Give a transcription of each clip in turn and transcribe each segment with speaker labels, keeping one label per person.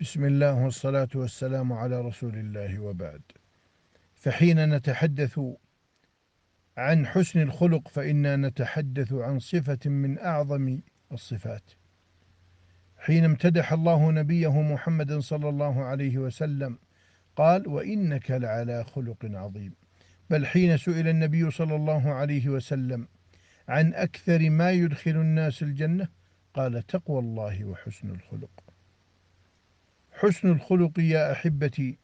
Speaker 1: بسم الله والصلاة والسلام على رسول الله وبعد. فحين نتحدث عن حسن الخلق فإننا نتحدث عن صفة من أعظم الصفات. حين امتدح الله نبيه محمد صلى الله عليه وسلم قال: وإنك لعلى خلق عظيم. بل حين سئل النبي صلى الله عليه وسلم عن أكثر ما يدخل الناس الجنة قال: تقوى الله وحسن الخلق. حسن الخلق يا أحبتي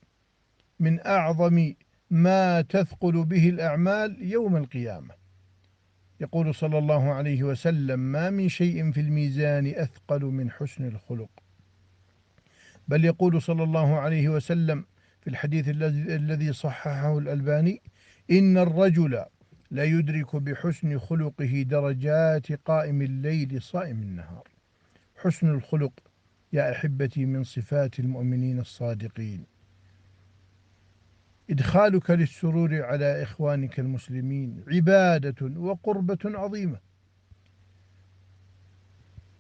Speaker 1: من أعظم ما تثقل به الأعمال يوم القيامة. يقول صلى الله عليه وسلم: ما من شيء في الميزان أثقل من حسن الخلق. بل يقول صلى الله عليه وسلم في الحديث الذي صححه الألباني: إن الرجل لا يدرك بحسن خلقه درجات قائم الليل صائم النهار. حسن الخلق يا أحبتي من صفات المؤمنين الصادقين. إدخالك للسرور على إخوانك المسلمين عبادة وقربة عظيمة.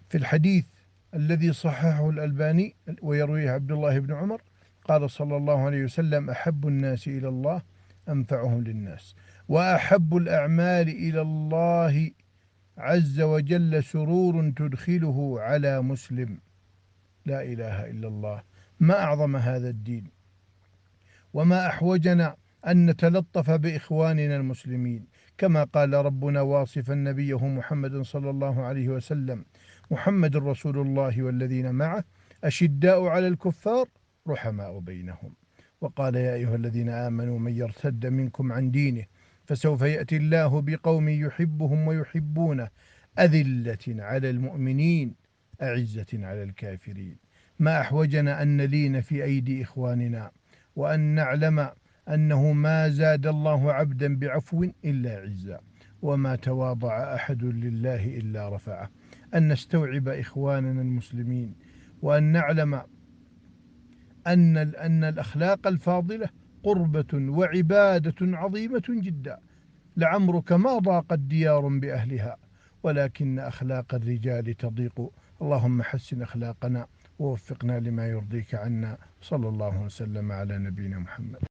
Speaker 1: في الحديث الذي صححه الألباني ويرويه عبد الله بن عمر قال صلى الله عليه وسلم: أحب الناس إلى الله أنفعهم للناس، وأحب الأعمال إلى الله عز وجل سرور تدخله على مسلم. لا إله إلا الله. ما أعظم هذا الدين، وما أحوجنا أن نتلطف بإخواننا المسلمين، كما قال ربنا واصفا نبيه محمد صلى الله عليه وسلم: محمد رسول الله والذين معه أشداء على الكفار رحماء بينهم. وقال: يا أيها الذين آمنوا من يرتد منكم عن دينه فسوف يأتي الله بقوم يحبهم ويحبونه أذلة على المؤمنين أعزة على الكافرين. ما أحوجنا أن نلين في أيدي إخواننا، وأن نعلم أنه ما زاد الله عبدا بعفو إلا عزا، وما تواضع أحد لله إلا رفعه. أن نستوعب إخواننا المسلمين، وأن نعلم أن الأخلاق الفاضلة قربة وعبادة عظيمة جدا. لعمرك ما ضاقت ديار بأهلها، ولكن أخلاق الرجال تضيق. اللهم حسن أخلاقنا ووفقنا لما يرضيك عنا. صلى الله وسلم على نبينا محمد.